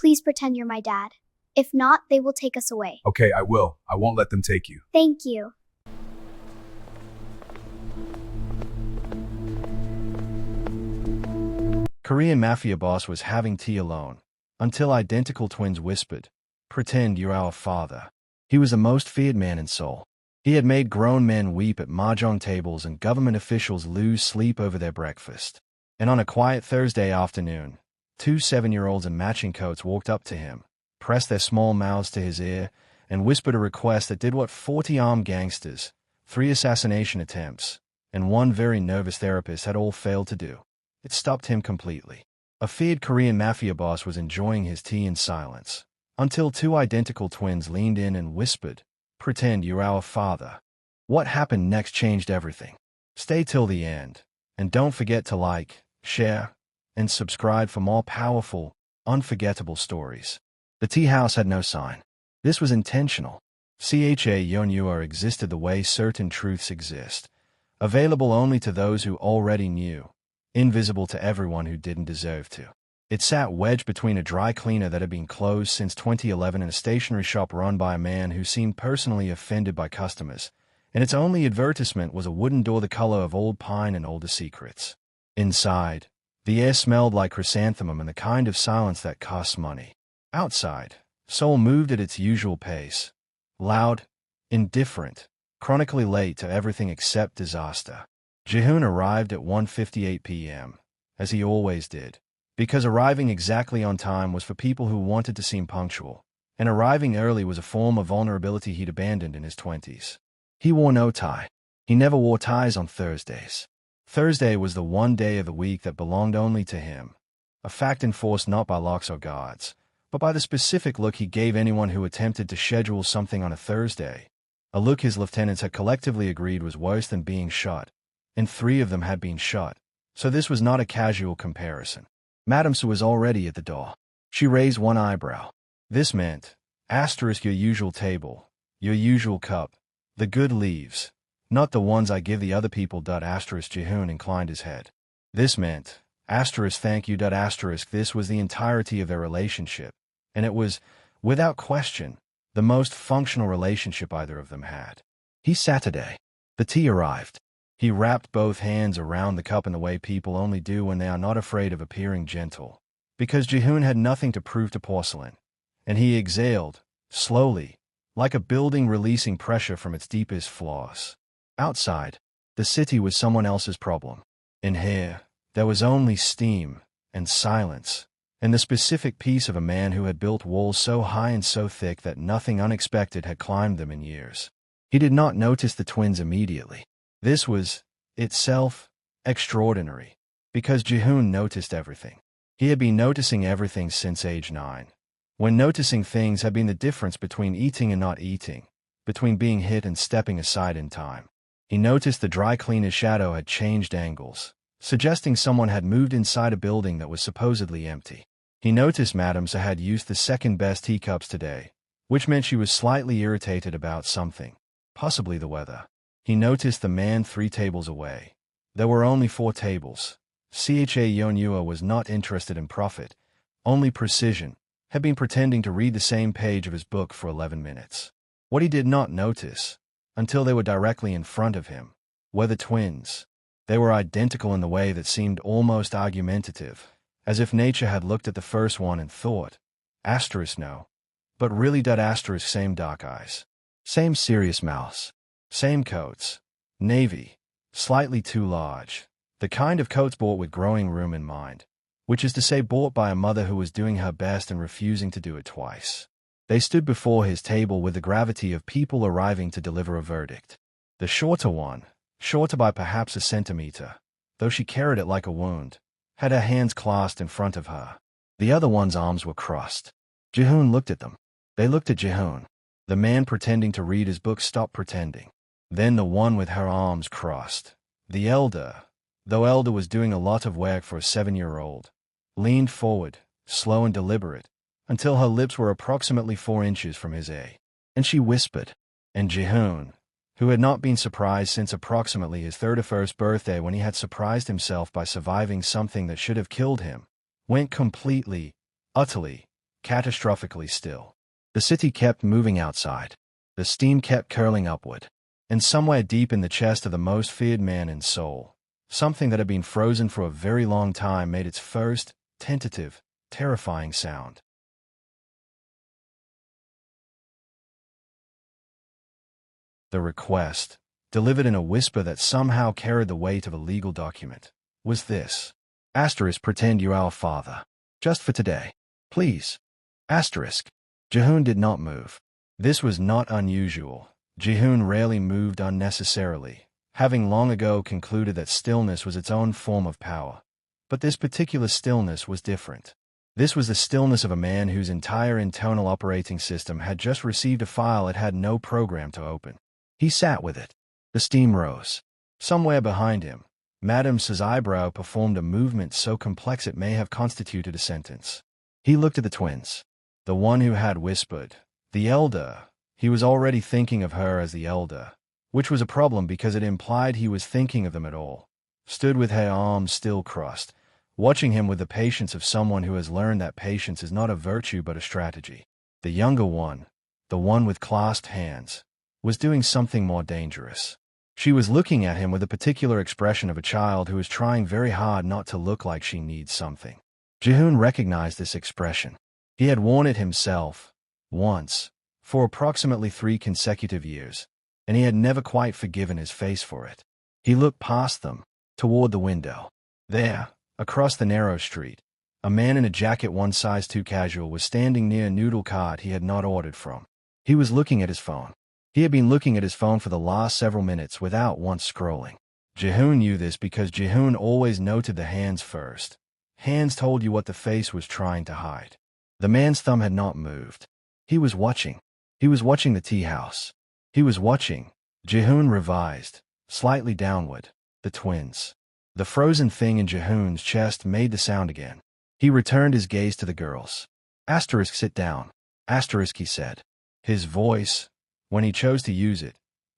Please pretend you're my dad. If not, they will take us away. Okay, I will. I won't let them take you. Thank you. Korean Mafia boss was having tea alone, until identical twins whispered, "Pretend you're our father." He was the most feared man in Seoul. He had made grown men weep at mahjong tables and government officials lose sleep over their breakfast. And on a quiet Thursday afternoon, two 7-year-olds in matching coats walked up to him, pressed their small mouths to his ear, and whispered a request that did what 40 armed gangsters, 3 assassination attempts, and 1 very nervous therapist had all failed to do. It stopped him completely. A feared Korean Mafia boss was enjoying his tea in silence, until 2 identical twins leaned in and whispered, "Pretend you're our father." What happened next changed everything. Stay till the end, and don't forget to like, share, and subscribe for more powerful, unforgettable stories. The tea house had no sign. This was intentional. Cha Yeonhua existed the way certain truths exist, available only to those who already knew, invisible to everyone who didn't deserve to. It sat wedged between a dry cleaner that had been closed since 2011 and a stationery shop run by a man who seemed personally offended by customers, and its only advertisement was a wooden door the color of old pine and older secrets. Inside, the air smelled like chrysanthemum and the kind of silence that costs money. Outside, Seoul moved at its usual pace, loud, indifferent, chronically late to everything except disaster. Jihoon arrived at 1:58 p.m., as he always did, because arriving exactly on time was for people who wanted to seem punctual, and arriving early was a form of vulnerability he'd abandoned in his 20s. He wore no tie. He never wore ties on Thursdays. Thursday was the one day of the week that belonged only to him, a fact enforced not by locks or guards, but by the specific look he gave anyone who attempted to schedule something on a Thursday, a look his lieutenants had collectively agreed was worse than being shot, and 3 of them had been shot, so this was not a casual comparison. Madame Su was already at the door. She raised one eyebrow. This meant, asterisk your usual table, your usual cup, the good leaves, not the ones I give the other people. Asterisk Jihoon inclined his head. This meant, asterisk thank you. Asterisk this was the entirety of their relationship, and it was, without question, the most functional relationship either of them had. He Saturday. The tea arrived. He wrapped both hands around the cup in the way people only do when they are not afraid of appearing gentle, because Jihoon had nothing to prove to porcelain, and he exhaled, slowly, like a building releasing pressure from its deepest flaws. Outside, the city was someone else's problem. In here, there was only steam and silence, and the specific peace of a man who had built walls so high and so thick that nothing unexpected had climbed them in years. He did not notice the twins immediately. This was, itself, extraordinary, because Jihoon noticed everything. He had been noticing everything since age 9. When noticing things had been the difference between eating and not eating, between being hit and stepping aside in time. He noticed the dry cleaner's shadow had changed angles, suggesting someone had moved inside a building that was supposedly empty. He noticed Madame Su had used the second-best teacups today, which meant she was slightly irritated about something, possibly the weather. He noticed the man 3 tables away. There were only 4 tables. Cha Yeonhua was not interested in profit, only precision, had been pretending to read the same page of his book for 11 minutes. What he did not notice, until they were directly in front of him, were the twins. They were identical in the way that seemed almost argumentative, as if nature had looked at the first one and thought, asterisk no, but really asterisk same dark eyes, same serious mouths. Same coats. Navy. Slightly too large. The kind of coats bought with growing room in mind, which is to say bought by a mother who was doing her best and refusing to do it twice. They stood before his table with the gravity of people arriving to deliver a verdict. The shorter one, shorter by perhaps a centimeter, though she carried it like a wound, had her hands clasped in front of her. The other one's arms were crossed. Jihoon looked at them. They looked at Jihoon. The man pretending to read his book stopped pretending. Then the one with her arms crossed, the elder, though elder was doing a lot of work for a 7-year-old, leaned forward, slow and deliberate, until her lips were approximately 4 inches from his A. And she whispered. And Jihoon, who had not been surprised since approximately his 31st birthday when he had surprised himself by surviving something that should have killed him, went completely, utterly, catastrophically still. The city kept moving outside. The steam kept curling upward. And somewhere deep in the chest of the most feared man in Seoul, something that had been frozen for a very long time made its first, tentative, terrifying sound. The request, delivered in a whisper that somehow carried the weight of a legal document, was this. Asterisk, pretend you're our father. Just for today. Please. Asterisk. Jihoon did not move. This was not unusual. Jihoon rarely moved unnecessarily, having long ago concluded that stillness was its own form of power. But this particular stillness was different. This was the stillness of a man whose entire internal operating system had just received a file it had no program to open. He sat with it. The steam rose. Somewhere behind him, Madame S's eyebrow performed a movement so complex it may have constituted a sentence. He looked at the twins. The one who had whispered, the elder. He was already thinking of her as the elder, which was a problem because it implied he was thinking of them at all. Stood with her arms still crossed, watching him with the patience of someone who has learned that patience is not a virtue but a strategy. The younger one, the one with clasped hands, was doing something more dangerous. She was looking at him with a particular expression of a child who is trying very hard not to look like she needs something. Jihoon recognized this expression. He had worn it himself, once, for approximately 3 consecutive years, and he had never quite forgiven his face for it. He looked past them, toward the window. There, across the narrow street, a man in a jacket one size too casual was standing near a noodle cart he had not ordered from. He was looking at his phone. He had been looking at his phone for the last several minutes without once scrolling. Jihoon knew this because Jihoon always noted the hands first. Hands told you what the face was trying to hide. The man's thumb had not moved. He was watching. He was watching the tea house. He was watching. Jihoon revised, slightly downward, the twins. The frozen thing in Jihoon's chest made the sound again. He returned his gaze to the girls. Asterisk, sit down. Asterisk, he said. His voice, when he chose to use it,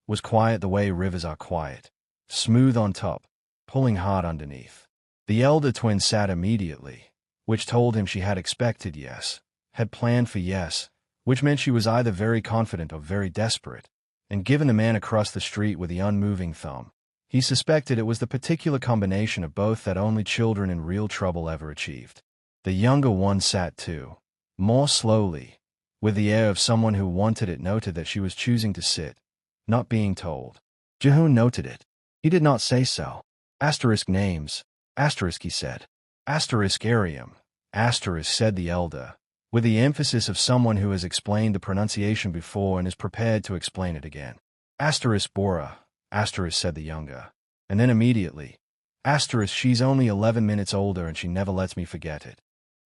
was quiet the way rivers are quiet. Smooth on top, pulling hard underneath. The elder twin sat immediately, which told him she had expected yes, had planned for yes, which meant she was either very confident or very desperate. And given the man across the street with the unmoving thumb, he suspected it was the particular combination of both that only children in real trouble ever achieved. The younger one sat too, more slowly, with the air of someone who wanted it noted that she was choosing to sit, not being told. Jihoon noted it. He did not say so. Asterisk names. Asterisk, he said. Asterisk Arium. Asterisk, said the elder, with the emphasis of someone who has explained the pronunciation before and is prepared to explain it again. Asterisk Bora. Asterisk, said the younger. And then immediately. Asterisk, she's only 11 minutes older and she never lets me forget it.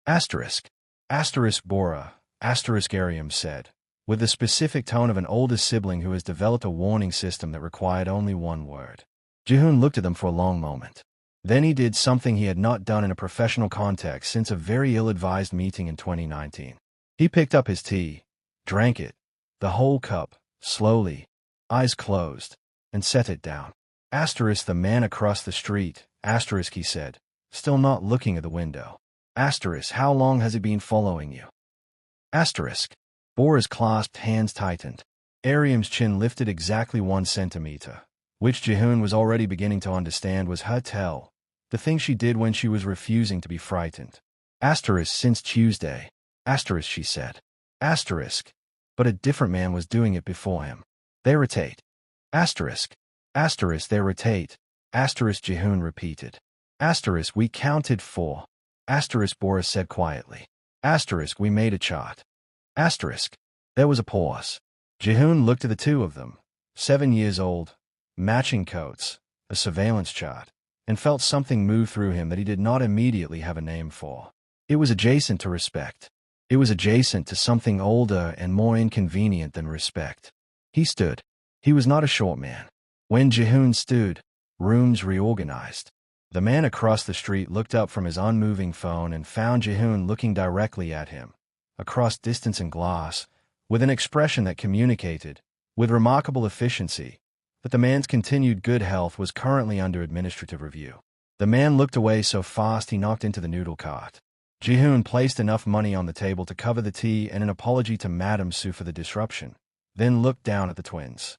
Asterisk. Asterisk Bora. Asterisk Arium said, with the specific tone of an older sibling who has developed a warning system that required only one word. Jihoon looked at them for a long moment. Then he did something he had not done in a professional context since a very ill-advised meeting in 2019. He picked up his tea, drank it, the whole cup, slowly, eyes closed, and set it down. Asterisk, the man across the street. Asterisk, he said, still not looking at the window. Asterisk, how long has he been following you? Asterisk. Bora's clasped hands tightened. Arium's chin lifted exactly 1 centimeter, which Jihoon was already beginning to understand was her tell, the thing she did when she was refusing to be frightened. Asterisk, since Tuesday. Asterisk, she said. Asterisk. But a different man was doing it before him. They rotate. Asterisk. Asterisk, they rotate. Asterisk, Jihoon repeated. Asterisk, we counted 4. Asterisk, Bora said quietly. Asterisk, we made a chart. Asterisk. There was a pause. Jihoon looked at the two of them, 7 years old, matching coats, a surveillance chart, and felt something move through him that he did not immediately have a name for. It was adjacent to respect. It was adjacent to something older and more inconvenient than respect. He stood. He was not a short man. When Jihoon stood, rooms reorganized. The man across the street looked up from his unmoving phone and found Jihoon looking directly at him, across distance and glass, with an expression that communicated, with remarkable efficiency, that the man's continued good health was currently under administrative review. The man looked away so fast he knocked into the noodle cart. Jihoon placed enough money on the table to cover the tea and an apology to Madame Su for the disruption, then looked down at the twins.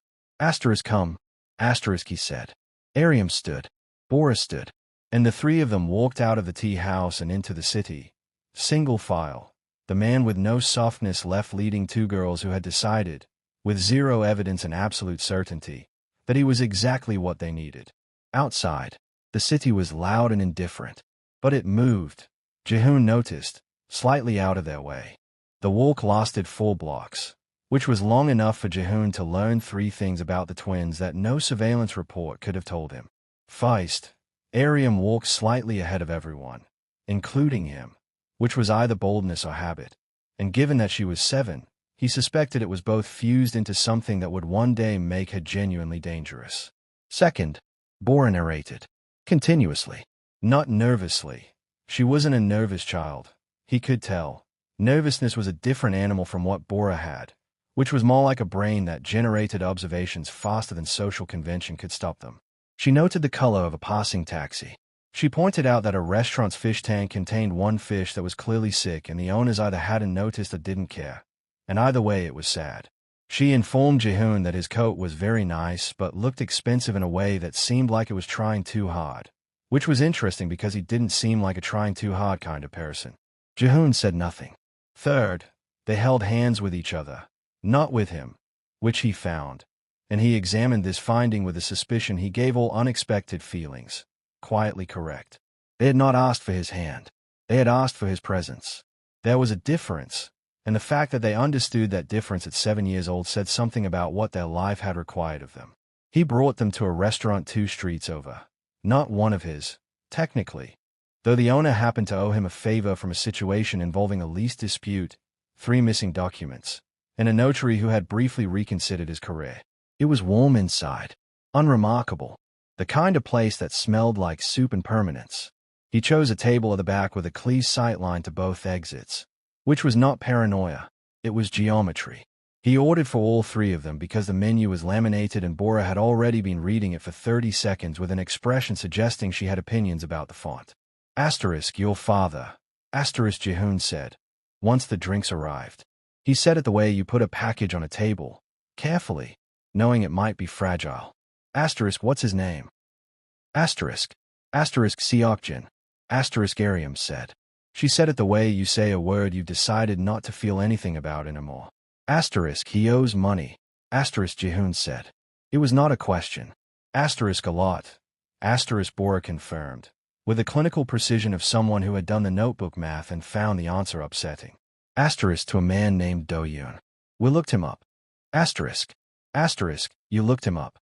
Come. He said. Ariam stood. Bora stood. And the three of them walked out of the tea house and into the city. Single file. The man with no softness left leading two girls who had decided, with zero evidence and absolute certainty, that he was exactly what they needed. Outside, the city was loud and indifferent. But it moved. Jihoon noticed, slightly out of their way. The walk lasted 4 blocks, which was long enough for Jihoon to learn 3 things about the twins that no surveillance report could have told him. First, Ariam walked slightly ahead of everyone, including him, which was either boldness or habit, and given that she was 7, he suspected it was both fused into something that would one day make her genuinely dangerous. Second, Bora narrated, continuously, not nervously. She wasn't a nervous child, he could tell. Nervousness was a different animal from what Bora had, which was more like a brain that generated observations faster than social convention could stop them. She noted the color of a passing taxi. She pointed out that a restaurant's fish tank contained one fish that was clearly sick and the owners either hadn't noticed or didn't care, and either way it was sad. She informed Jihoon that his coat was very nice but looked expensive in a way that seemed like it was trying too hard, which was interesting because he didn't seem like a trying too hard kind of person. Jihoon said nothing. Third, they held hands with each other, not with him, which he found, and he examined this finding with a suspicion he gave all unexpected feelings, quietly correct. They had not asked for his hand. They had asked for his presence. There was a difference, and the fact that they understood that difference at 7 years old said something about what their life had required of them. He brought them to a restaurant 2 streets over, not one of his, technically, though the owner happened to owe him a favor from a situation involving a lease dispute, 3 missing documents, and a notary who had briefly reconsidered his career. It was warm inside, unremarkable, the kind of place that smelled like soup and permanence. He chose a table at the back with a clear sight line to both exits, which was not paranoia, it was geometry. He ordered for all 3 of them because the menu was laminated and Bora had already been reading it for 30 seconds with an expression suggesting she had opinions about the font. Your father, Jihoon said, once the drinks arrived. He said it the way you put a package on a table, carefully, knowing it might be fragile. What's his name? Seokjin. Ariam said. She said it the way you say a word you've decided not to feel anything about anymore. He owes money. Jihoon said. It was not a question. A lot. Bora confirmed, with the clinical precision of someone who had done the notebook math and found the answer upsetting. To a man named Do-yoon. We looked him up. You looked him up.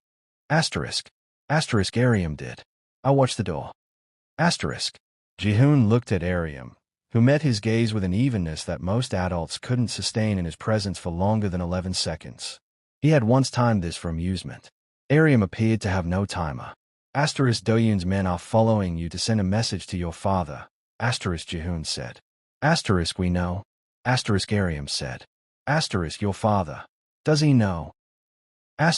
Ariam did. I watched the door. Jihoon looked at Ariam, who met his gaze with an evenness that most adults couldn't sustain in his presence for longer than 11 seconds. He had once timed this for amusement. Ariam appeared to have no timer. Do-yoon's men are following you to send a message to your father, Jihoon said. We know. Ariam said. Your father. Does he know? A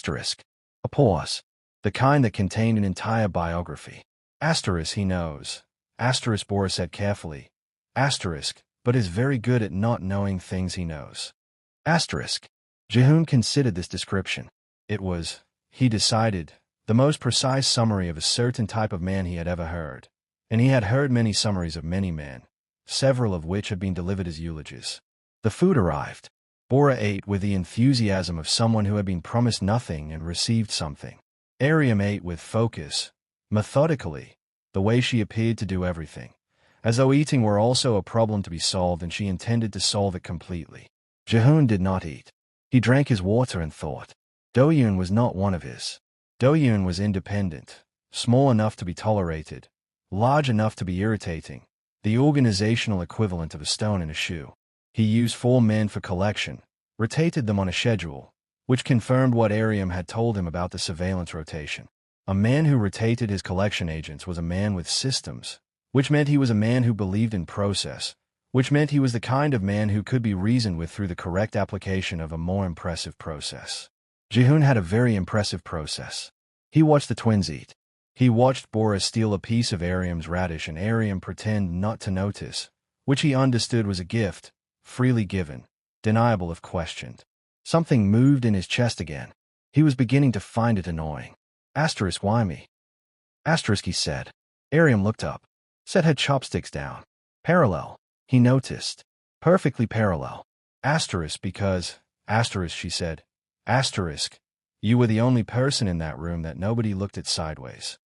pause. The kind that contained an entire biography. He knows. Bora said carefully. But is very good at not knowing things he knows. Jihoon considered this description. It was, he decided, the most precise summary of a certain type of man he had ever heard. And he had heard many summaries of many men, several of which had been delivered as eulogies. The food arrived. Bora ate with the enthusiasm of someone who had been promised nothing and received something. Ariam ate with focus, methodically, the way she appeared to do everything, as though eating were also a problem to be solved and she intended to solve it completely. Jihoon did not eat. He drank his water and thought. Do-yoon was not one of his. Do-yoon was independent, small enough to be tolerated, large enough to be irritating, the organizational equivalent of a stone in a shoe. He used 4 men for collection, rotated them on a schedule, which confirmed what Ariam had told him about the surveillance rotation. A man who rotated his collection agents was a man with systems, which meant he was a man who believed in process, which meant he was the kind of man who could be reasoned with through the correct application of a more impressive process. Jihoon had a very impressive process. He watched the twins eat. He watched Bora steal a piece of Ariam's radish and Ariam pretend not to notice, which he understood was a gift, freely given, deniable if questioned. Something moved in his chest again. He was beginning to find it annoying. Asterisk, why me? Asterisk, he said. Ariam looked up. Set had chopsticks down. Parallel, he noticed. Perfectly parallel. Asterisk, because, asterisk, she said. Asterisk, you were the only person in that room that nobody looked at sideways.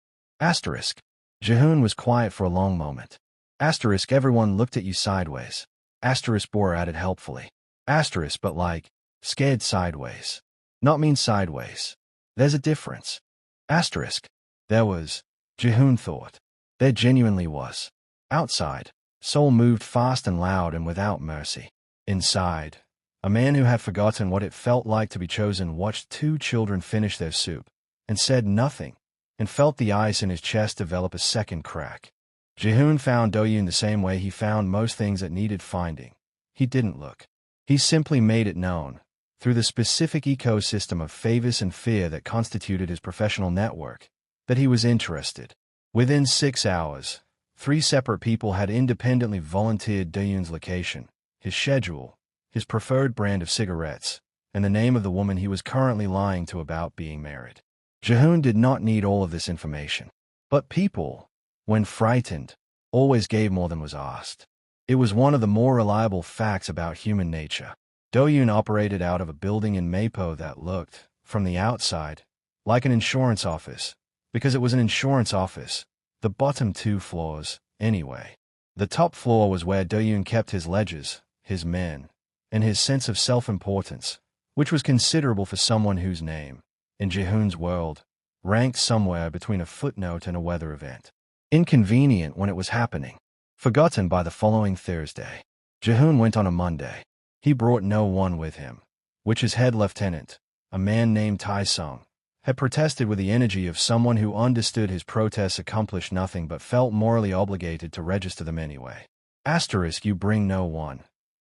Asterisk. Jihoon was quiet for a long moment. Asterisk, everyone looked at you sideways. Asterisk, Bor added helpfully. Asterisk, but like, scared sideways. Not mean sideways. There's a difference. Asterisk. There was. Jihoon thought. There genuinely was. Outside, Seoul moved fast and loud and without mercy. Inside, a man who had forgotten what it felt like to be chosen watched two children finish their soup, and said nothing, and felt the ice in his chest develop a second crack. Jihoon found Do-yoon the same way he found most things that needed finding. He didn't look. He simply made it known, through the specific ecosystem of favors and fear that constituted his professional network, that he was interested. Within 6 hours, 3 separate people had independently volunteered Do-yoon's location, his schedule, his preferred brand of cigarettes, and the name of the woman he was currently lying to about being married. Jihoon did not need all of this information. But people, when frightened, always gave more than was asked. It was one of the more reliable facts about human nature. Do-yoon operated out of a building in Mapo that looked, from the outside, like an insurance office, because it was an insurance office, the bottom 2 floors, anyway. The top floor was where Do-yoon kept his ledgers, his men, and his sense of self-importance, which was considerable for someone whose name, in Jihoon's world, ranked somewhere between a footnote and a weather event. Inconvenient when it was happening. Forgotten by the following Thursday. Jihoon went on a Monday. He brought no one with him, which his head lieutenant, a man named Tai-sung, had protested with the energy of someone who understood his protests accomplished nothing but felt morally obligated to register them anyway. Asterisk, you bring no one.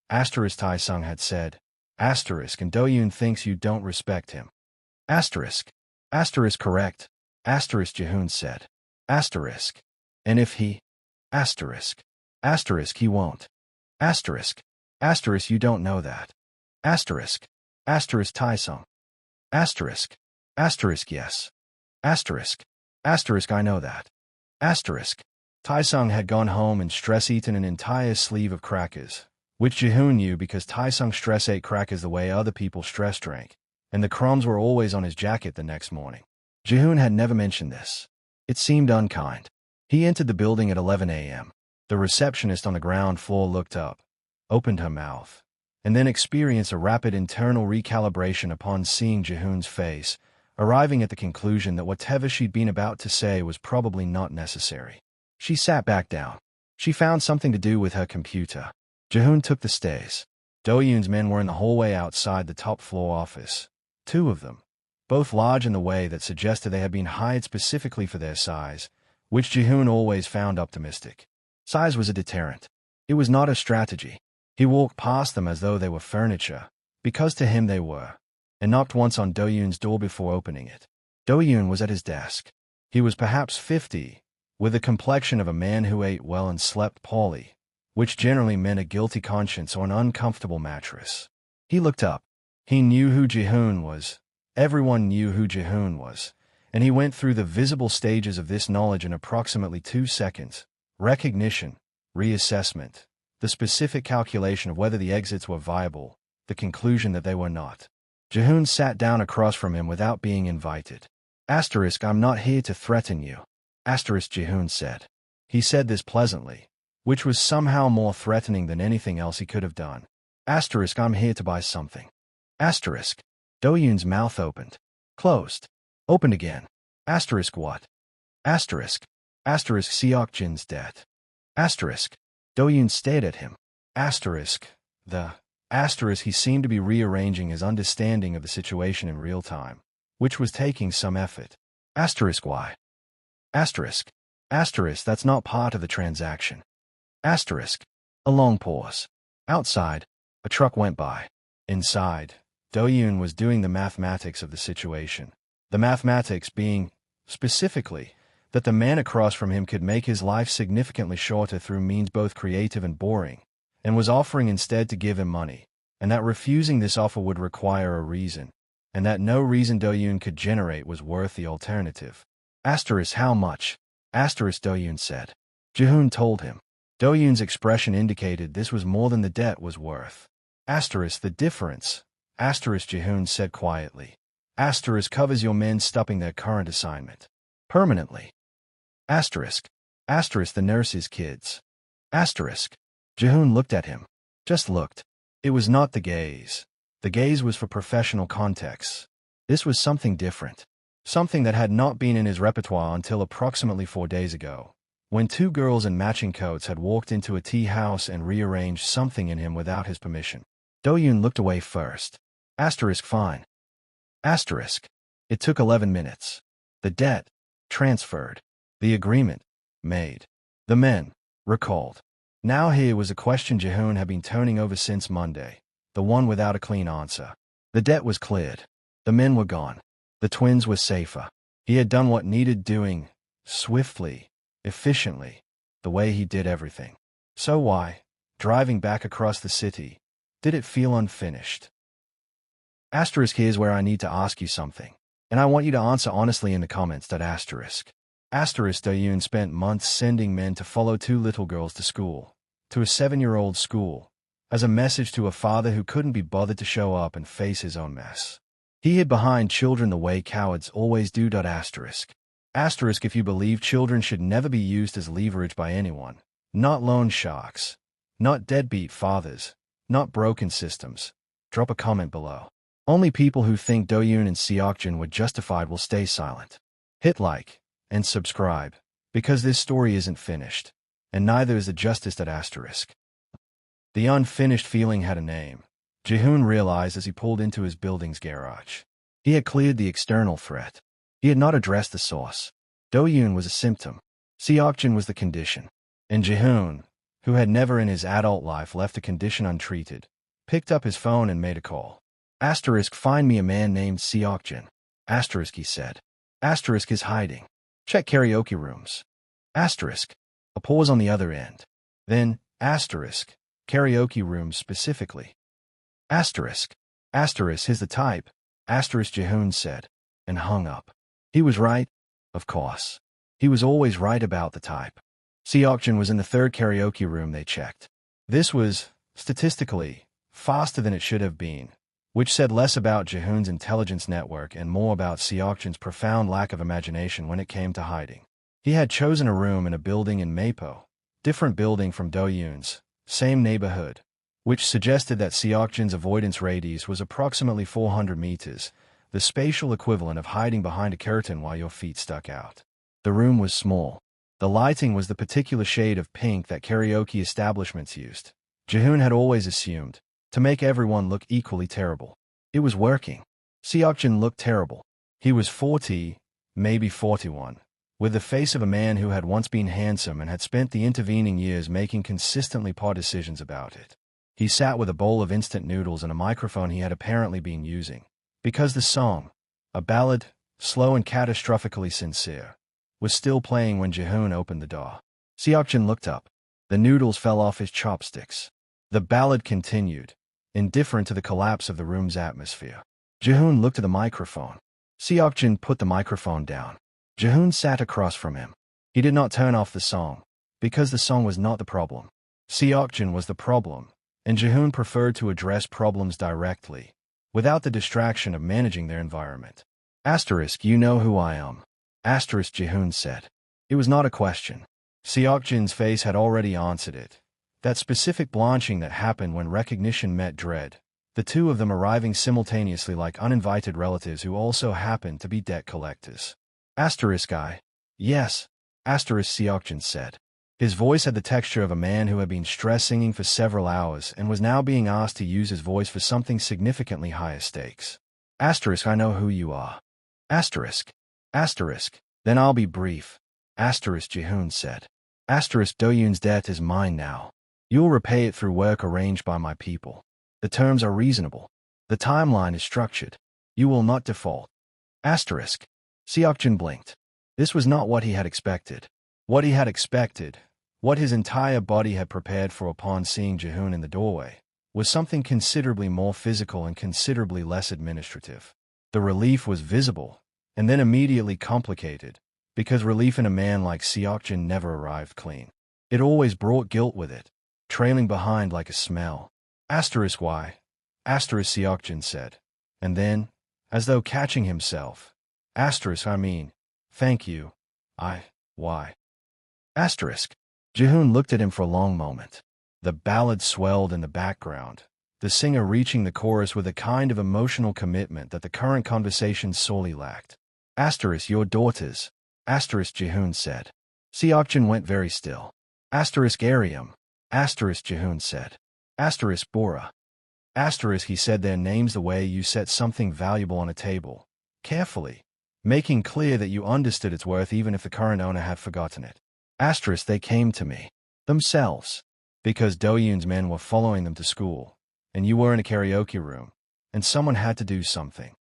Asterisk, Tai-sung had said. Asterisk, and Do-yoon thinks you don't respect him. Asterisk. Asterisk, correct. Asterisk, Jihoon said. Asterisk. And if he? Asterisk. Asterisk, he won't. Asterisk. Asterisk, you don't know that. Asterisk. Asterisk, Tai-sung. Asterisk. Asterisk, yes. Asterisk. Asterisk, I know that. Asterisk. Tai-sung had gone home and stress-eaten an entire sleeve of crackers, which Jihoon knew because Tai-sung stress-ate crackers the way other people stress-drank, and the crumbs were always on his jacket the next morning. Jihoon had never mentioned this. It seemed unkind. He entered the building at 11 a.m. The receptionist on the ground floor looked up, opened her mouth, and then experienced a rapid internal recalibration upon seeing Jihoon's face, arriving at the conclusion that whatever she'd been about to say was probably not necessary. She sat back down. She found something to do with her computer. Jihoon took the stairs. Do-yoon's men were in the hallway outside the top-floor office. 2 of them, both large in the way that suggested they had been hired specifically for their size, which Jihoon always found optimistic. Size was a deterrent. It was not a strategy. He walked past them as though they were furniture, because to him they were, and knocked once on Do-yoon's door before opening it. Do-yoon was at his desk. He was perhaps 50, with the complexion of a man who ate well and slept poorly, which generally meant a guilty conscience or an uncomfortable mattress. He looked up. He knew who Jihoon was. Everyone knew who Jihoon was, and he went through the visible stages of this knowledge in approximately 2 seconds. Recognition, reassessment, the specific calculation of whether the exits were viable, the conclusion that they were not. Jihoon sat down across from him without being invited. Asterisk, I'm not here to threaten you. Asterisk, Jihoon said. He said this pleasantly, which was somehow more threatening than anything else he could have done. Asterisk, I'm here to buy something. Asterisk. Do-yoon's mouth opened. Closed. Opened again. Asterisk, what? Asterisk. Asterisk, Seok-jin's debt. Asterisk. Do-yoon stared at him. Asterisk. The. Asterisk, he seemed to be rearranging his understanding of the situation in real time, which was taking some effort. Asterisk, why? Asterisk. Asterisk, that's not part of the transaction. Asterisk. A long pause. Outside, a truck went by. Inside, Do-yoon was doing the mathematics of the situation. The mathematics being, specifically, that the man across from him could make his life significantly shorter through means both creative and boring, and was offering instead to give him money, and that refusing this offer would require a reason, and that no reason Do-yoon could generate was worth the alternative. Asterisk how much? Asterisk Do-yoon said. Ji-hoon told him. Do-yoon's expression indicated this was more than the debt was worth. Asterisk the difference. Asterisk Ji-hoon said quietly. Asterisk covers your men stopping their current assignment. Permanently. Asterisk. Asterisk the nurse's kids. Asterisk. Ji-hoon looked at him. Just looked. It was not the gaze. The gaze was for professional contexts. This was something different. Something that had not been in his repertoire until approximately 4 days ago, when two girls in matching coats had walked into a tea house and rearranged something in him without his permission. Do-yoon looked away first. Asterisk fine. Asterisk. It took 11 minutes. The debt. Transferred. The agreement. Made. The men. Recalled. Now here was a question Ji-hoon had been turning over since Monday, the one without a clean answer. The debt was cleared. The men were gone. The twins were safer. He had done what needed doing, swiftly, efficiently, the way he did everything. So why, driving back across the city, did it feel unfinished? Asterisk here's where I need to ask you something, and I want you to answer honestly in the comments. Asterisk. Asterisk Do-yoon spent months sending men to follow two little girls to school, to a 7-year-old school, as a message to a father who couldn't be bothered to show up and face his own mess. He hid behind children the way cowards always do. Asterisk. Asterisk if you believe children should never be used as leverage by anyone, not loan sharks, not deadbeat fathers, not broken systems, drop a comment below. Only people who think Do-yoon and Seokjin were justified will stay silent. Hit like and subscribe, because this story isn't finished, and neither is the justice. Asterisk. The unfinished feeling had a name. Ji-hoon realized as he pulled into his building's garage. He had cleared the external threat. He had not addressed the source. Do-yoon was a symptom. Seokjin was the condition. And Ji-hoon, who had never in his adult life left a condition untreated, picked up his phone and made a call. Asterisk find me a man named Seokjin. Asterisk he said. Asterisk is hiding. Check karaoke rooms. Asterisk. A pause on the other end. Then, asterisk. Karaoke rooms specifically. Asterisk. Asterisk is the type. Asterisk Ji-hoon said. And hung up. He was right. Of course. He was always right about the type. Seokjin was in the third karaoke room they checked. This was, statistically, faster than it should have been, which said less about Ji-hoon's intelligence network and more about Seokjin's profound lack of imagination when it came to hiding. He had chosen a room in a building in Mapo, different building from Do-yoon's, same neighborhood, which suggested that Seokjin's avoidance radius was approximately 400 meters, the spatial equivalent of hiding behind a curtain while your feet stuck out. The room was small. The lighting was the particular shade of pink that karaoke establishments used. Ji-hoon had always assumed, to make everyone look equally terrible. It was working. Seokjin looked terrible. He was 40, maybe 41, with the face of a man who had once been handsome and had spent the intervening years making consistently poor decisions about it. He sat with a bowl of instant noodles and a microphone he had apparently been using, because the song, a ballad, slow and catastrophically sincere, was still playing when Ji-hoon opened the door. Seokjin looked up. The noodles fell off his chopsticks. The ballad continued, indifferent to the collapse of the room's atmosphere. Ji-hoon looked at the microphone. Seokjin put the microphone down. Ji-hoon sat across from him. He did not turn off the song, because the song was not the problem. Seokjin was the problem, and Ji-hoon preferred to address problems directly, without the distraction of managing their environment. Asterisk you know who I am. Asterisk Ji-hoon said. It was not a question. Seokjin's face had already answered it. That specific blanching that happened when recognition met dread, the two of them arriving simultaneously like uninvited relatives who also happened to be debt collectors. Asterisk I. Yes. Asterisk Seokjin said. His voice had the texture of a man who had been stress singing for several hours and was now being asked to use his voice for something significantly higher stakes. Asterisk I know who you are. Asterisk. Asterisk. Then I'll be brief. Asterisk Ji-hoon said. Asterisk Do-yoon's debt is mine now. You'll repay it through work arranged by my people. The terms are reasonable. The timeline is structured. You will not default. Asterisk. Seokjin blinked. This was not what he had expected. What he had expected, what his entire body had prepared for upon seeing Jihoon in the doorway, was something considerably more physical and considerably less administrative. The relief was visible, and then immediately complicated, because relief in a man like Seokjin never arrived clean. It always brought guilt with it, trailing behind like a smell. Why? Seokjin said. And then, as though catching himself, thank you. Why? Jihoon looked at him for a long moment. The ballad swelled in the background, the singer reaching the chorus with a kind of emotional commitment that the current conversation sorely lacked. Your daughters, Jihoon said. Seokjin went very still. Ariam, Jihoon said. Bora. He said their names the way you set something valuable on a table, carefully, making clear that you understood its worth even if the current owner had forgotten it. They came to me, themselves, because Doyoon's men were following them to school, and you were in a karaoke room, and someone had to do something.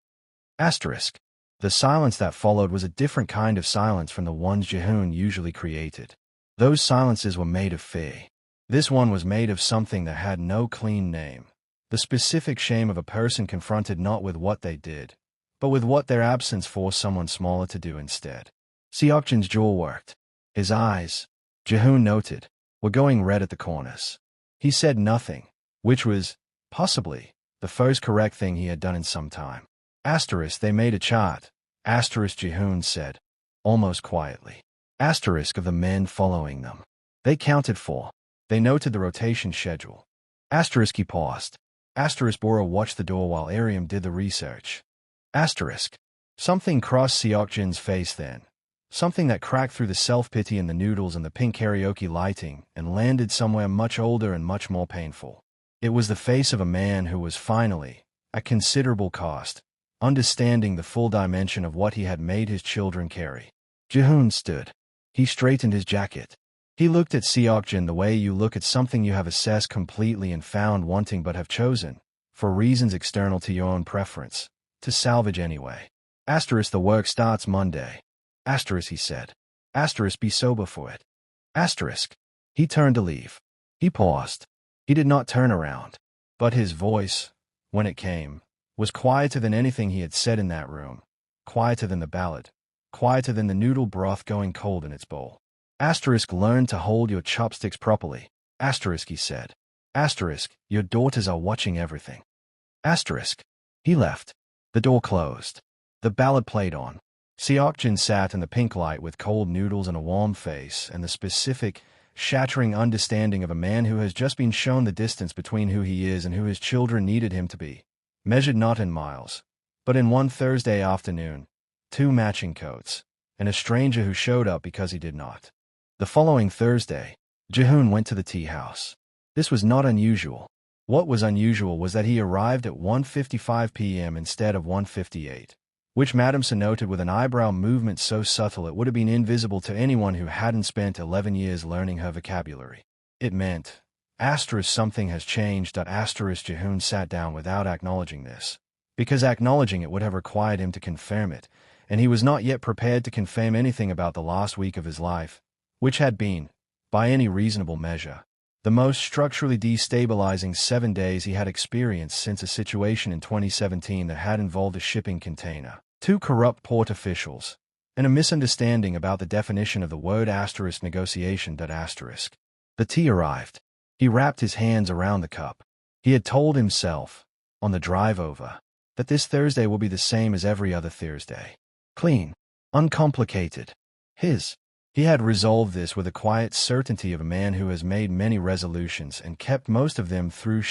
The silence that followed was a different kind of silence from the ones Jihoon usually created. Those silences were made of fear. This one was made of something that had no clean name. The specific shame of a person confronted not with what they did, but with what their absence forced someone smaller to do instead. Seokjin's jaw worked. His eyes, Jihoon noted, were going red at the corners. He said nothing, which was, possibly, the first correct thing he had done in some time. They made a chart, Jihoon said, almost quietly. Of the men following them. They counted 4. They noted the rotation schedule. He paused. Bora watched the door while Ariam did the research. Something crossed Seokjin's face then. Something that cracked through the self-pity in the noodles and the pink karaoke lighting and landed somewhere much older and much more painful. It was the face of a man who was finally, at considerable cost, understanding the full dimension of what he had made his children carry. Jihoon stood. He straightened his jacket. He looked at Seokjin the way you look at something you have assessed completely and found wanting but have chosen, for reasons external to your own preference, to salvage anyway. The work starts Monday. He said. Be sober for it. He turned to leave. He paused. He did not turn around. But his voice, when it came, was quieter than anything he had said in that room, quieter than the ballad, quieter than the noodle broth going cold in its bowl. Learn to hold your chopsticks properly. He said. Your daughters are watching everything. He left. The door closed. The ballad played on. Seokjin sat in the pink light with cold noodles and a warm face and the specific, shattering understanding of a man who has just been shown the distance between who he is and who his children needed him to be, measured not in miles, but in one Thursday afternoon, 2 matching coats, and a stranger who showed up because he did not. The following Thursday, Jihoon went to the tea house. This was not unusual. What was unusual was that he arrived at 1:55 p.m. instead of 1:58, which Madamsa noted with an eyebrow movement so subtle it would have been invisible to anyone who hadn't spent 11 years learning her vocabulary. It meant, something has changed. Jihoon sat down without acknowledging this, because acknowledging it would have required him to confirm it, and he was not yet prepared to confirm anything about the last week of his life, which had been, by any reasonable measure, the most structurally destabilizing 7 days he had experienced since a situation in 2017 that had involved a shipping container, 2 corrupt port officials, and a misunderstanding about the definition of the word negotiation. The tea arrived. He wrapped his hands around the cup. He had told himself, on the drive over, that this Thursday will be the same as every other Thursday. Clean. Uncomplicated. He had resolved this with the quiet certainty of a man who has made many resolutions and kept most of them through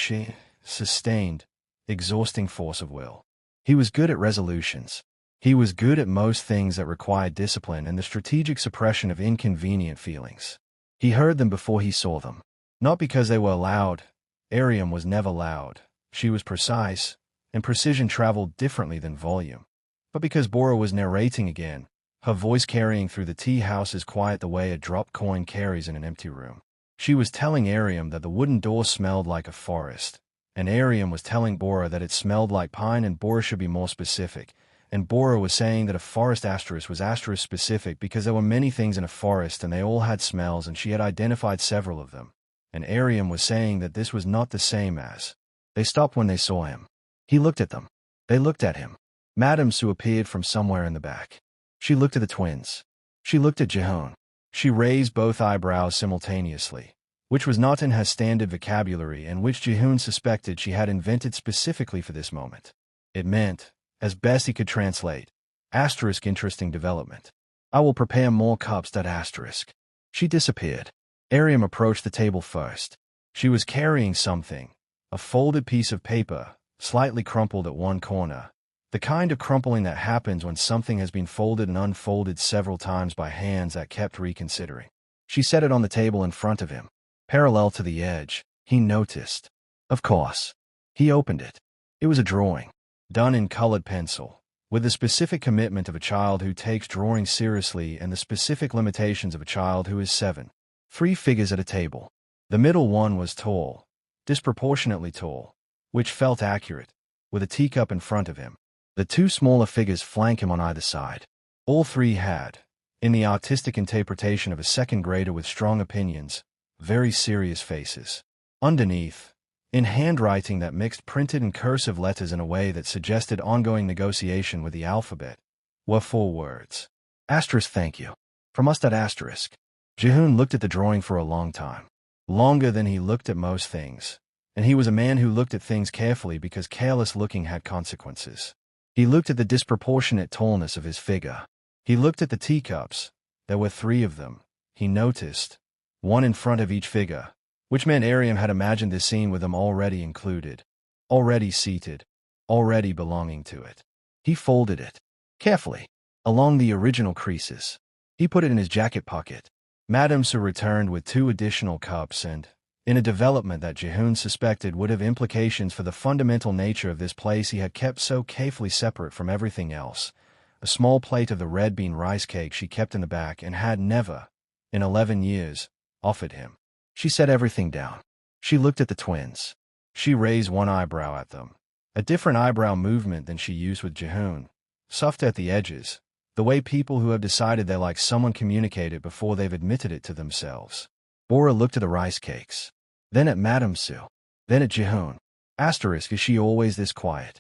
sustained, exhausting force of will. He was good at resolutions. He was good at most things that required discipline and the strategic suppression of inconvenient feelings. He heard them before he saw them. Not because they were loud. Ariam was never loud. She was precise, and precision traveled differently than volume. But because Bora was narrating again, her voice carrying through the tea house as quiet the way a dropped coin carries in an empty room. She was telling Ariam that the wooden door smelled like a forest, and Ariam was telling Bora that it smelled like pine, and Bora should be more specific, and Bora was saying that a forest asterisk was asterisk specific because there were many things in a forest and they all had smells and she had identified several of them. And Ariam was saying that this was not the same as. They stopped when they saw him. He looked at them. They looked at him. Madame Sue appeared from somewhere in the back. She looked at the twins. She looked at Jehoon. She raised both eyebrows simultaneously, which was not in her standard vocabulary and which Jehoon suspected she had invented specifically for this moment. It meant, as best he could translate, asterisk interesting development. I will prepare more cups that asterisk. She disappeared. Ariam approached the table first. She was carrying something, a folded piece of paper, slightly crumpled at one corner. The kind of crumpling that happens when something has been folded and unfolded several times by hands that kept reconsidering. She set it on the table in front of him. Parallel to the edge, he noticed. Of course. He opened it. It was a drawing, done in colored pencil, with the specific commitment of a child who takes drawing seriously and the specific limitations of a child who is 7. 3 figures at a table. The middle one was tall, disproportionately tall, which felt accurate, with a teacup in front of him. The 2 smaller figures flank him on either side. All 3 had, in the artistic interpretation of a second grader with strong opinions, very serious faces. Underneath, in handwriting that mixed printed and cursive letters in a way that suggested ongoing negotiation with the alphabet, were 4 words. Asterisk thank you. From us that asterisk. Jehoon looked at the drawing for a long time. Longer than he looked at most things. And he was a man who looked at things carefully because careless looking had consequences. He looked at the disproportionate tallness of his figure. He looked at the teacups. There were 3 of them, he noticed. 1 in front of each figure, which meant Ariam had imagined this scene with them already included, already seated, already belonging to it. He folded it, carefully, along the original creases. He put it in his jacket pocket. Madame Sue returned with 2 additional cups and, in a development that Jehoon suspected would have implications for the fundamental nature of this place he had kept so carefully separate from everything else, a small plate of the red bean rice cake she kept in the back and had never, in 11 years, offered him. She set everything down. She looked at the twins. She raised one eyebrow at them, a different eyebrow movement than she used with Jehoon, soft at the edges, the way people who have decided they like someone communicate it before they've admitted it to themselves. Bora looked at the rice cakes, then at Madame Sue, then at Jehoon. Asterisk, is she always this quiet?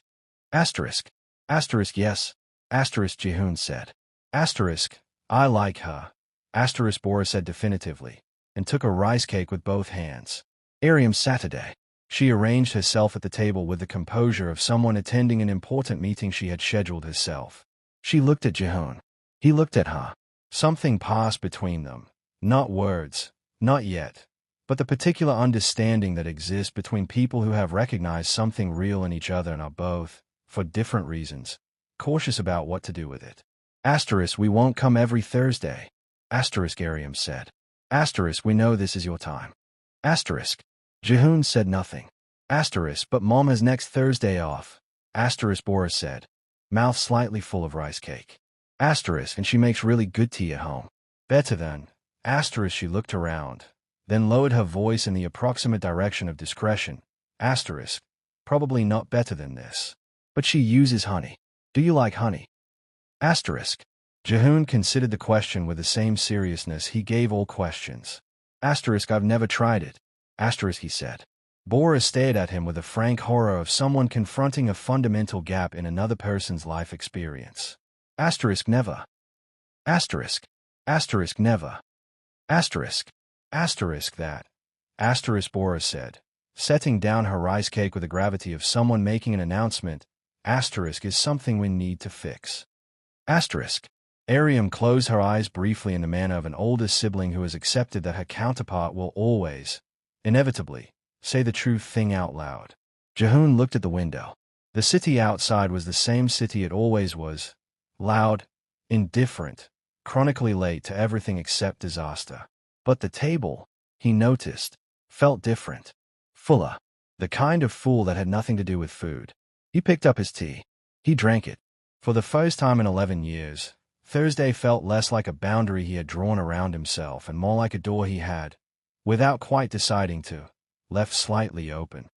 Asterisk. Asterisk, yes. Asterisk, Jehoon said. Asterisk, I like her. Asterisk, Bora said definitively, and took a rice cake with both hands. Ariam Saturday. She arranged herself at the table with the composure of someone attending an important meeting she had scheduled herself. She looked at Jehoon. He looked at her. Something passed between them. Not words, not yet, but the particular understanding that exists between people who have recognized something real in each other and are both, for different reasons, cautious about what to do with it. Asterisk, we won't come every Thursday. Asterisk, Ariam said. Asterisk, we know this is your time. Asterisk. Jehoon said nothing. Asterisk, but Mom has next Thursday off. Asterisk, Bora said, mouth slightly full of rice cake. Asterisk, and she makes really good tea at home. Better than. Asterisk, she looked around, then lowered her voice in the approximate direction of discretion. Asterisk, probably not better than this. But she uses honey. Do you like honey? Asterisk. Jehoon considered the question with the same seriousness he gave all questions. Asterisk, I've never tried it. Asterisk, he said. Bora stared at him with the frank horror of someone confronting a fundamental gap in another person's life experience. Asterisk, never. Asterisk. Asterisk, never. Asterisk. Asterisk, that. Asterisk, Bora said, setting down her rice cake with the gravity of someone making an announcement. Asterisk is something we need to fix. Asterisk. Ariam closed her eyes briefly in the manner of an older sibling who has accepted that her counterpart will always, inevitably, say the true thing out loud. Jehoon looked at the window. The city outside was the same city it always was, loud, indifferent, chronically late to everything except disaster. But the table, he noticed, felt different, fuller, the kind of full that had nothing to do with food. He picked up his tea. He drank it. For the first time in 11 years, Thursday felt less like a boundary he had drawn around himself and more like a door he had, without quite deciding to, left slightly open.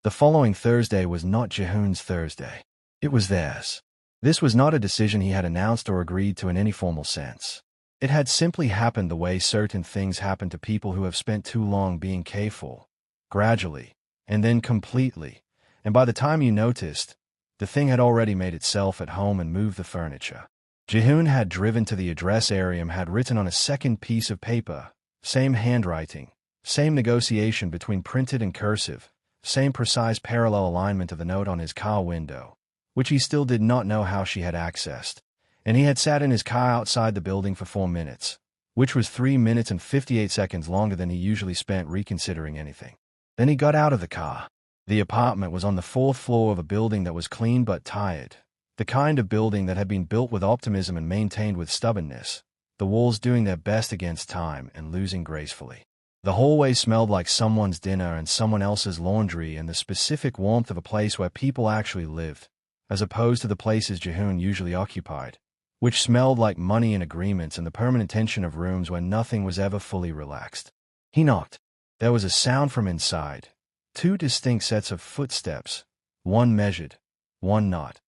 The following Thursday was not Jehoon's Thursday. It was theirs. This was not a decision he had announced or agreed to in any formal sense. It had simply happened the way certain things happen to people who have spent too long being careful, gradually, and then completely, and by the time you noticed, the thing had already made itself at home and moved the furniture. Jihoon had driven to the address Ariam had written on a second piece of paper, same handwriting, same negotiation between printed and cursive, same precise parallel alignment of the note on his car window, which he still did not know how she had accessed. And he had sat in his car outside the building for 4 minutes, which was 3 minutes and 58 seconds longer than he usually spent reconsidering anything. Then he got out of the car. The apartment was on the 4th floor of a building that was clean but tired, the kind of building that had been built with optimism and maintained with stubbornness, the walls doing their best against time and losing gracefully. The hallway smelled like someone's dinner and someone else's laundry and the specific warmth of a place where people actually lived, as opposed to the places Jihoon usually occupied, which smelled like money and agreements and the permanent tension of rooms where nothing was ever fully relaxed. He knocked. There was a sound from inside. 2 distinct sets of footsteps, one measured, one not.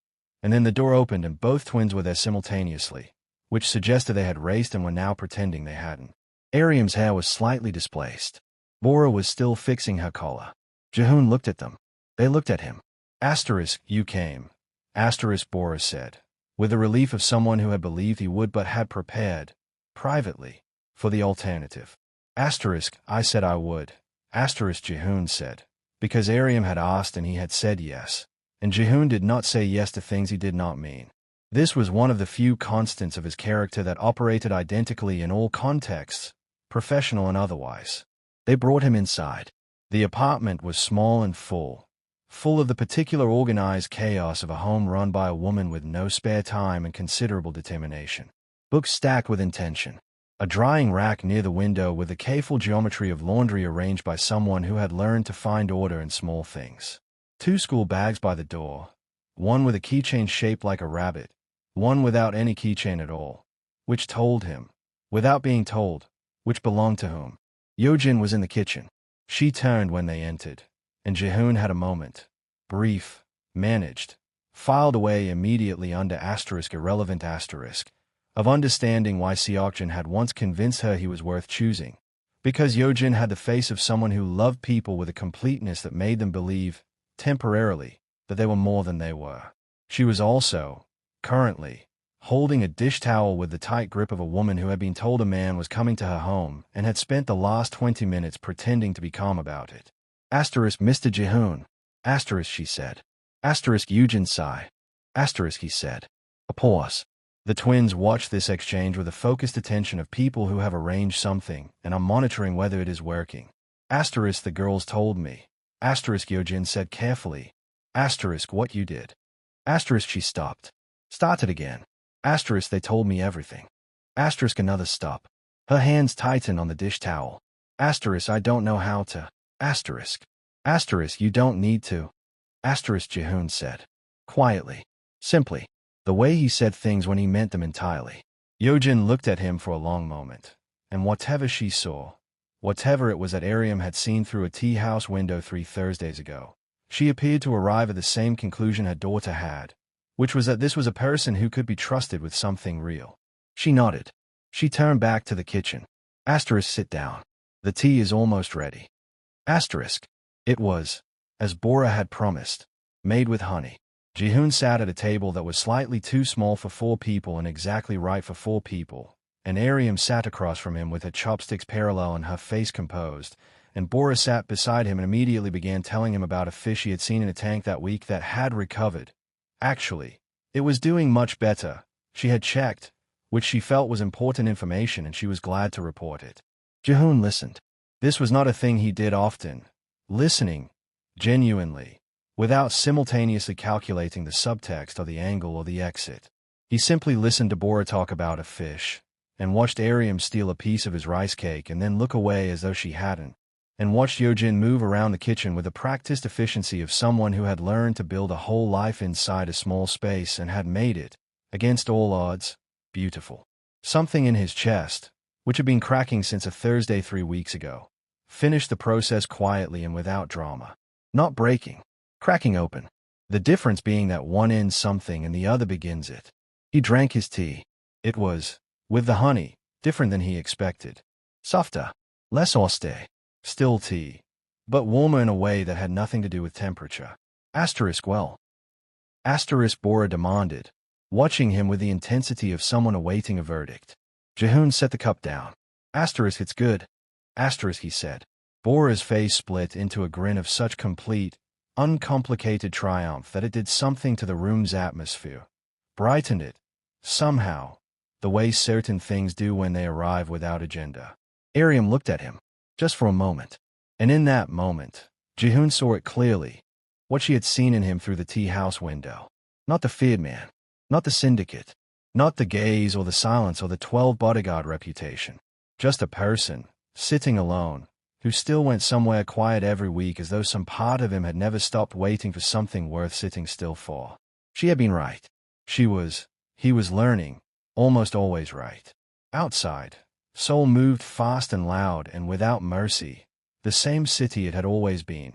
And then the door opened and both twins were there simultaneously, which suggested they had raced and were now pretending they hadn't. Ariam's hair was slightly displaced. Bora was still fixing her collar. Jihoon looked at them. They looked at him. Asterisk, you came. Asterisk, Bora said, with the relief of someone who had believed he would but had prepared, privately, for the alternative. Asterisk, I said I would. Asterisk, Jihoon said, because Ariam had asked and he had said yes, and Jihoon did not say yes to things he did not mean. This was one of the few constants of his character that operated identically in all contexts, professional and otherwise. They brought him inside. The apartment was small and full of the particular organized chaos of a home run by a woman with no spare time and considerable determination. Books stacked with intention. A drying rack near the window with the careful geometry of laundry arranged by someone who had learned to find order in small things. 2 school bags by the door, one with a keychain shaped like a rabbit, one without any keychain at all, which told him, without being told, which belonged to whom. Yojin was in the kitchen. She turned when they entered, and Jihoon had a moment, brief, managed, filed away immediately under asterisk irrelevant asterisk, of understanding why Seokjin had once convinced her he was worth choosing, because Yojin had the face of someone who loved people with a completeness that made them believe, temporarily, that they were more than they were. She was also, currently, holding a dish towel with the tight grip of a woman who had been told a man was coming to her home and had spent the last 20 minutes pretending to be calm about it. Asterisk, Mr. Jihoon. Asterisk, she said. Asterisk, Yujin sigh. Asterisk, he said. A pause. The twins watched this exchange with the focused attention of people who have arranged something and are monitoring whether it is working. Asterisk, the girls told me. Asterisk, Yojin said carefully. Asterisk, what you did. Asterisk, she stopped. Started again. Asterisk, they told me everything. Asterisk, another stop. Her hands tightened on the dish towel. Asterisk, I don't know how to. Asterisk. Asterisk, you don't need to. Asterisk, Jihoon said. Quietly. Simply. The way he said things when he meant them entirely. Yojin looked at him for a long moment, and whatever she saw, whatever it was that Ariam had seen through a tea house window 3 Thursdays ago, she appeared to arrive at the same conclusion her daughter had, which was that this was a person who could be trusted with something real. She nodded. She turned back to the kitchen. Asterisk, sit down. The tea is almost ready. Asterisk. It was, as Bora had promised, made with honey. Jihoon sat at a table that was slightly too small for 4 people and exactly right for 4 people, and Ariam sat across from him with her chopsticks parallel and her face composed, and Bora sat beside him and immediately began telling him about a fish he had seen in a tank that week that had recovered. Actually, it was doing much better. She had checked, which she felt was important information, and she was glad to report it. Jihoon listened. This was not a thing he did often. Listening, genuinely, without simultaneously calculating the subtext or the angle or the exit. He simply listened to Bora talk about a fish, and watched Ariam steal a piece of his rice cake and then look away as though she hadn't, and watched Yojin move around the kitchen with the practiced efficiency of someone who had learned to build a whole life inside a small space and had made it, against all odds, beautiful. Something in his chest, which had been cracking since a Thursday 3 weeks ago, finished the process quietly and without drama. Not breaking. Cracking open. The difference being that one ends something and the other begins it. He drank his tea. It was, with the honey, different than he expected. Softer, less austere, still tea, but warmer in a way that had nothing to do with temperature. Well. Bora demanded, watching him with the intensity of someone awaiting a verdict. Jihoon set the cup down. It's good. He said. Bora's face split into a grin of such complete, uncomplicated triumph that it did something to the room's atmosphere. Brightened it, somehow, the way certain things do when they arrive without agenda. Ariam looked at him, just for a moment. And in that moment, Jihoon saw it clearly, what she had seen in him through the tea house window. Not the feared man, not the syndicate, not the gaze or the silence or the 12 bodyguard reputation. Just a person, sitting alone, who still went somewhere quiet every week as though some part of him had never stopped waiting for something worth sitting still for. She had been right. He was learning, almost always right. Outside, Seoul moved fast and loud and without mercy, the same city it had always been.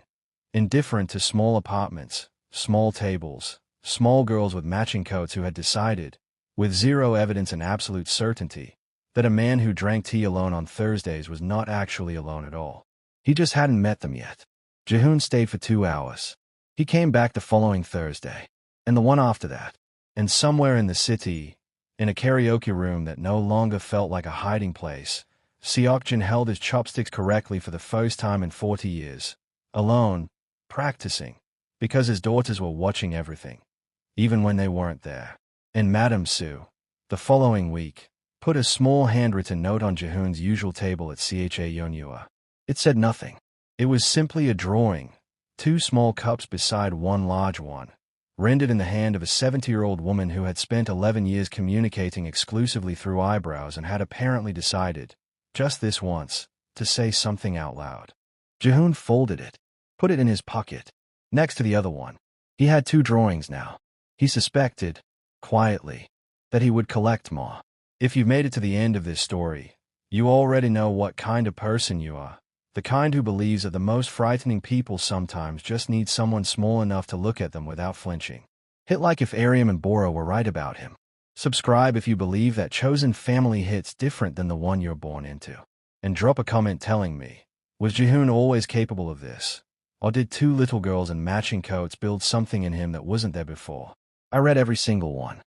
Indifferent to small apartments, small tables, small girls with matching coats who had decided, with zero evidence and absolute certainty, that a man who drank tea alone on Thursdays was not actually alone at all. He just hadn't met them yet. Jihoon stayed for 2 hours. He came back the following Thursday, and the one after that, and somewhere in the city, in a karaoke room that no longer felt like a hiding place, Seokjin held his chopsticks correctly for the first time in 40 years. Alone, practicing, because his daughters were watching everything, even when they weren't there. And Madame Sue, the following week, put a small handwritten note on Jihoon's usual table at Cha Yeonhua. It said nothing. It was simply a drawing, 2 small cups beside one large one, rendered in the hand of a 70-year-old woman who had spent 11 years communicating exclusively through eyebrows and had apparently decided, just this once, to say something out loud. Jihoon folded it, put it in his pocket, next to the other one. He had 2 drawings now. He suspected, quietly, that he would collect more. If you've made it to the end of this story, you already know what kind of person you are. The kind who believes that the most frightening people sometimes just need someone small enough to look at them without flinching. Hit like if Ariam and Bora were right about him. Subscribe if you believe that chosen family hits different than the one you're born into. And drop a comment telling me, was Jihoon always capable of this? Or did 2 little girls in matching coats build something in him that wasn't there before? I read every single one.